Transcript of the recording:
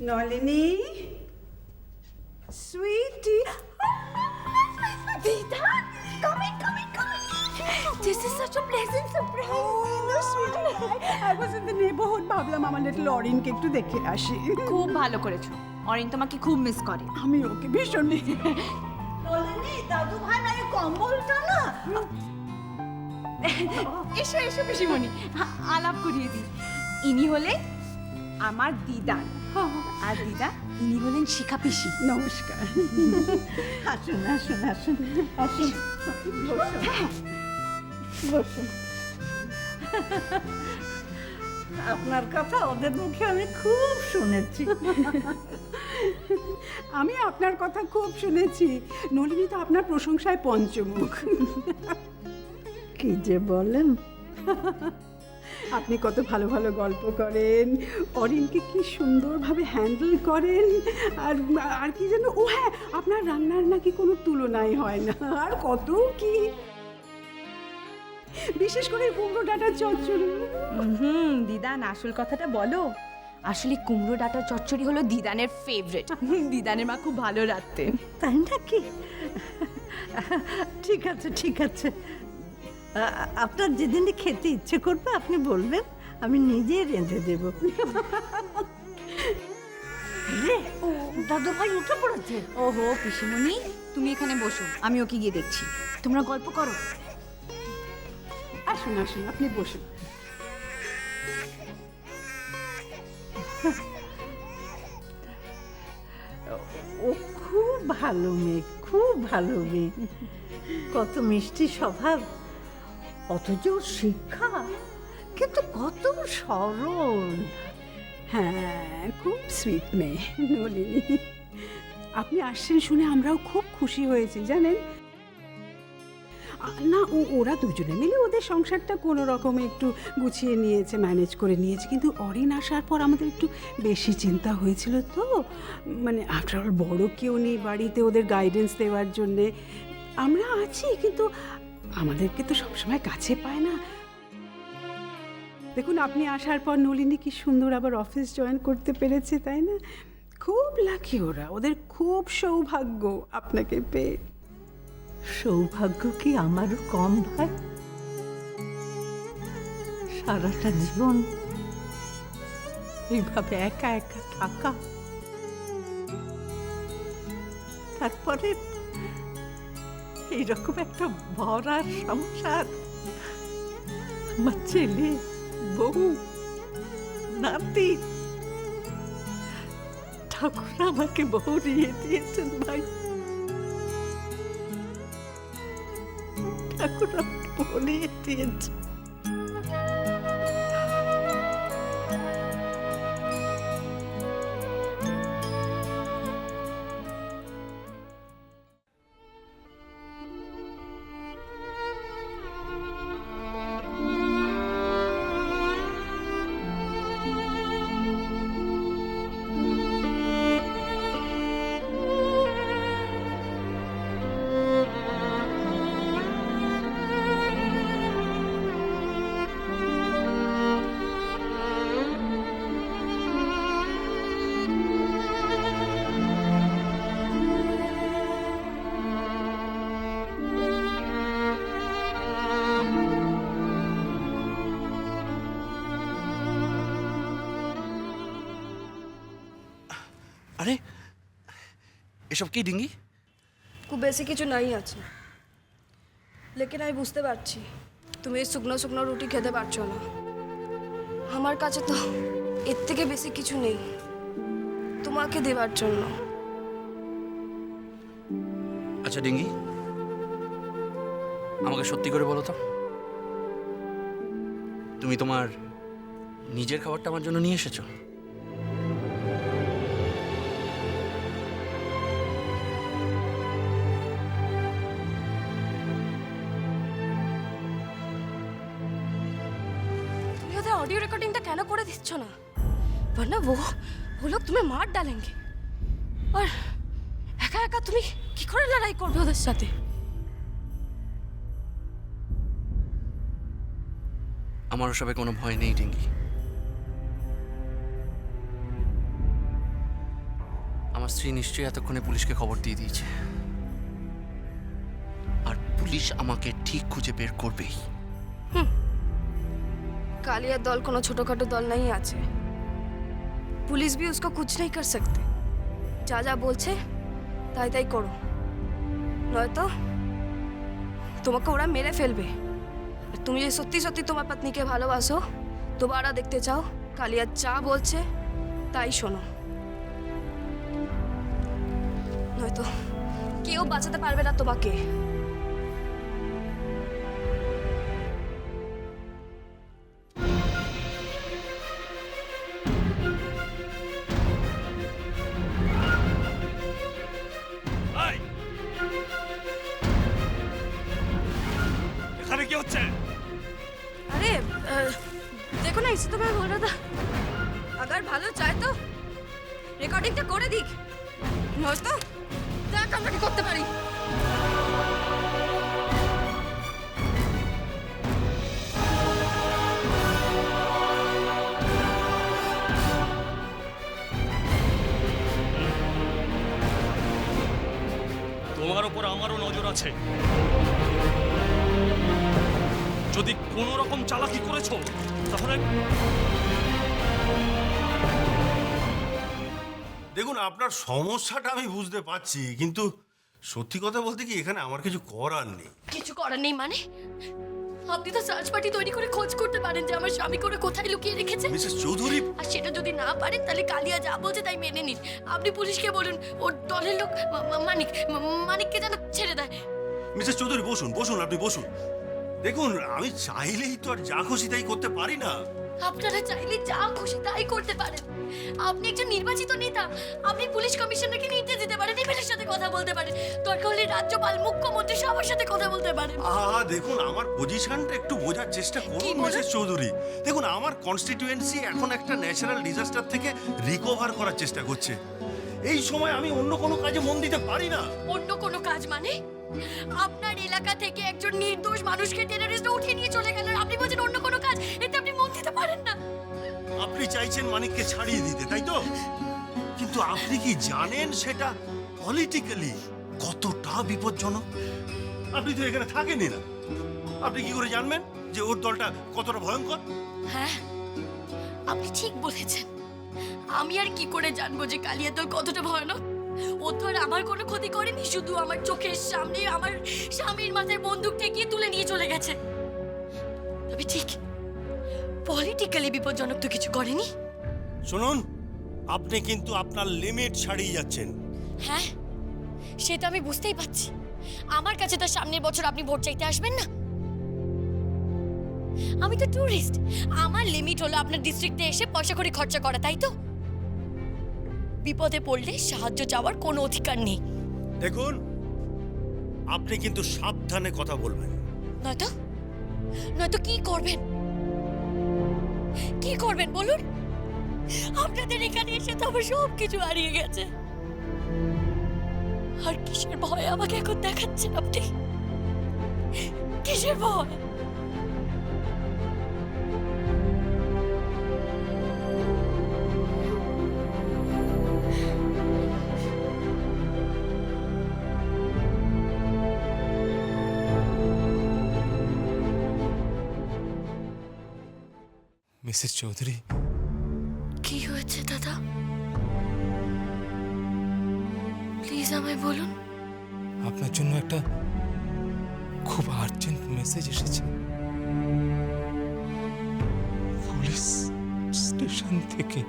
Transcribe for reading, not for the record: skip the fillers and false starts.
Nalini, Sweety, Dita, come in. This is such a pleasant surprise. no, sweetie. I was in the neighborhood. ভাবলাম আমার little অরিনকে একটু দেখে আসি। খুব ভালো করেছো। অরিন তোমাকে খুব মিস করে। আমি ওকে ভীষণ নলিনী, দাদু ভাই না এই কম্বলটা না। এসো পিসিমণি, আলাপ করিয়ে দিই। ইনি হলে আমার দিদান, আর দিদা ইনি হলেন শিখা পিসি। নমস্কার। আসুন। বসুন। আপনার কথা ওদের মুখে আমি খুব শুনেছি। আমি আপনার কথা খুব শুনেছি। নলিনী তো আপনার প্রশংসায় পঞ্চমুখ। কি যে বলেন। আপনি কত ভালো ভালো গল্প করেন, অরিনকে কি সুন্দরভাবে হ্যান্ডেল করেন, আর আর কি যেন, ও হ্যাঁ, আপনার রান্নার নাকি কোনো তুলনাই হয় না, আর কত কি, বিশেষ করে কুমড়ো ডাঁটার চচ্চড়ি। দিদান আসল কথাটা বলো। আসলে কুমড়ো ডাঁটার চচ্চড়ি হলো দিদানের ফেভারিট। দিদানের মা খুব ভালো রাঁধতেন। তাই নাকি? ঠিক আছে। আপনার যেদিন খেতে ইচ্ছে করবে আপনি বলবেন, আমি নিজে রেঁধে দেব। দাদু ভাই উঠে পড়েছে। ওহো পিসিমণি, তুমি এখানে বসো, আমি ওকে গিয়ে দেখছি। তোমরা গল্প করো। আসুন আপনি বসুন। ও খুব ভালো মেয়ে, কত মিষ্টি স্বভাব, অথচ ওর শিক্ষা কিন্তু কত সরল। হ্যাঁ, খুব সুইট মেয়ে নলিনী। আপনি আসছেন শুনে আমরাও খুব খুশি হয়েছি জানেন। না, ওরা দুজনে মিলে ওদের সংসারটা কোনো রকমে একটু গুছিয়ে নিয়েছে, ম্যানেজ করে নিয়েছে, কিন্তু অরিন আসার পর আমাদের একটু বেশি চিন্তা হয়েছিল তো। মানে আফটার অল বড় কেউ নেই বাড়িতে ওদের গাইডেন্স দেওয়ার জন্যে। আমরা আছি, কিন্তু আমাদেরকে তো সবসময় কাছে পায় না। দেখুন, আপনি আসার পর নলিনী কি সুন্দর আবার অফিস জয়েন করতে পেরেছে, তাই না? খুব লাকি ওরা, ওদের খুব সৌভাগ্য আপনাকে পেয়ে। সৌভাগ্য কি আমারও কম ভাই? সারাটা জীবন এইভাবে একা থাকা, তারপরে এইরকম একটা ভরা সংসার, আমার ছেলে, বউ, নাতি, ঠাকুর আমাকে বউরিয়ে দিয়েছেন ভাই। ঠাকুর আমাকে বউরিয়ে দিয়েছে। আরে এসব কি ডিঙ্গি? খুব বেশি কিছু নাই আছে, লেকিন আমি বুঝতে পারছি তুমি এই শুকনো শুকনো রুটি খেতে পারছো না। আমার কাছে তো এর থেকে বেশি কিছু নেই তোমাকে দেবার জন্য। আচ্ছা ডিঙ্গি, আমাকে সত্যি করে বলো তো, তুমি তোমার নিজের খাবারটা আমার জন্য নিয়ে এসেছো? ऑडियो रिकॉर्डिंगটা কেন করে দিচ্ছ না? वरना वो लोग तुम्हें मार डालेंगे। और একা একা তুমি কি করে লড়াই করবে ওদের সাথে? আমার ওসবে কোনো ভয় নেই ডিঙ্গি। আমার স্ত্রী নিশ্চয়ই এতক্ষণে পুলিশকে খবর দিয়ে দিয়েছে, আর পুলিশ আমাকে ঠিক খুঁজে বের করবেই। कालिया दल कोनो छोटोखाटो दल नहीं आछे। पुलिस भी उसको कुछ नहीं कर सकते। जा जा बोलছে তাই তাই করো, নয়তো তোমাকে ওরা মেরে ফেলবে। আর তুমি যদি সত্যি সত্যি তোমার পত্নীকে ভালোবাসো, दोबारा দেখতে চাও, কালিয়া যা বলছে তাই শোনো, নয়তো কেউ বাঁচাতে পারবে না তোমাকে। এখানে কি হচ্ছে? अरे देखो ना, इसे तो मैं बोल रहा था, अगर ভালো চায় তো রেকর্ডিংটা করে দিক, নয়তো দেখ আমরা কি করতে পারি। তোমার উপর আমারও নজর আছে। যদি কোনো রকম চালাকি করেছো তাহলে দেখুন, আপনার সমস্যাটা আমি বুঝতে পারছি, কিন্তু সত্যি কথা বলতে কি এখানে আমার কিছু করার নেই। কিছু করার নেই মানে? আপনি তো সার্চ পার্টি তৈরি করে খোঁজ করতে পারেন যে আমার স্বামী করে কোথায় লুকিয়ে রেখেছে। মিসেস চৌধুরী, আর সেটা যদি না পারেন তাহলে কালিয়া যা বলছে তাই মেনে নিন। আপনি পুলিশকে বলুন ওর দলের লোক মানিককে যেন ছেড়ে দেয়। মিসেস চৌধুরী বসুন বসুন, আপনি বসুন। দেখুন, আমি চাইলেই তো আর যা খুশি তাই করতে পারি না। আপনারা চাইলে যা খুশি তাই করতে পারেন। আপনি একজন নির্বাচিত নেতা, আপনি পুলিশ কমিশনারকে নির্দেশ দিতে পারেন, এমএলএর সাথে কথা বলতে পারেন, দরকার হলে রাজ্যপাল, মুখ্যমন্ত্রী সবার সাথে কথা বলতে পারেন। দেখুন, আমার পজিশনটা একটু বোঝার চেষ্টা কি করুন বলেন? মিসেস চৌধুরী। দেখুন, আমার কনস্টিটিউয়েন্সি এখন একটা ন্যাচারাল ডিজাস্টার থেকে রিকভার করার চেষ্টা করছে। এই সময় আমি অন্য কোনো কাজে মন দিতে পারি না। অন্য কোনো কাজ মানে? আপনার এলাকা থেকে একজন নির্দোষ মানুষকে টেররিস্ট উঠিয়ে নিয়ে চলে গেল, আপনি বলছেন অন্য কোনো কাজ, এতে আপনি মন দিতে পারেন না। আপনি চাইছেন মানিককে ছাড়িয়ে দিতে, তাই তো? কিন্তু আপনি কি জানেন সেটা পলিটিক্যালি কতটা বিপজ্জনক? আপনি তো এখানে থাকেনই না, আপনি কি করে জানবেন যে ওর দলটা কতটা ভয়ঙ্কর? হ্যাঁ, আপনি ঠিক বলেছেন। আমি আর কি করে জানবো যে কালিয়া দল কতটা ভয়ানক? ও তো আর আমার কোনো ক্ষতি করেনি, শুধু আমার চোখের সামনে আমার স্বামীর মাথায় বন্দুক ঠেকিয়ে তুলে নিয়ে চলে গেছে। তবে ঠিক পলিটিক্যালি বিপজ্জনক তো কিছু করেনি। শুনুন, আপনি কিন্তু আপনার লিমিট ছাড়িয়ে যাচ্ছেন। হ্যাঁ, সেটা আমি বুঝতেই পারছি। আমার কাছে তো সামনের বছর আপনি ভোট চাইতে আসবেন না। আমি তো ট্যুরিস্ট, আমার লিমিট হলো আপনার ডিস্ট্রিক্টে এসে পয়সা করে খরচা করা, তাই তো? বিপদে পড়লে সাহায্য চাওয়ার কোনো অধিকার নেই। দেখুন, আপনি কিন্তু সাবধানে কথা বলবেন। নয়তো নয়তো কি করবেন? কি করবেন বলুন? আপনাদের এখানে এসে তো আমার সব কিছু হারিয়ে গেছে। আর কিসের ভয় আমাকে এখন দেখাচ্ছেন আপনি? কিসের ভয়? মিসেস চৌধুরী, কি হয়েছে দাদা? প্লিজ আমায় বলুন। আপনার জন্য একটা খুব আর্জেন্ট মেসেজ এসেছে পুলিশ স্টেশন থেকে।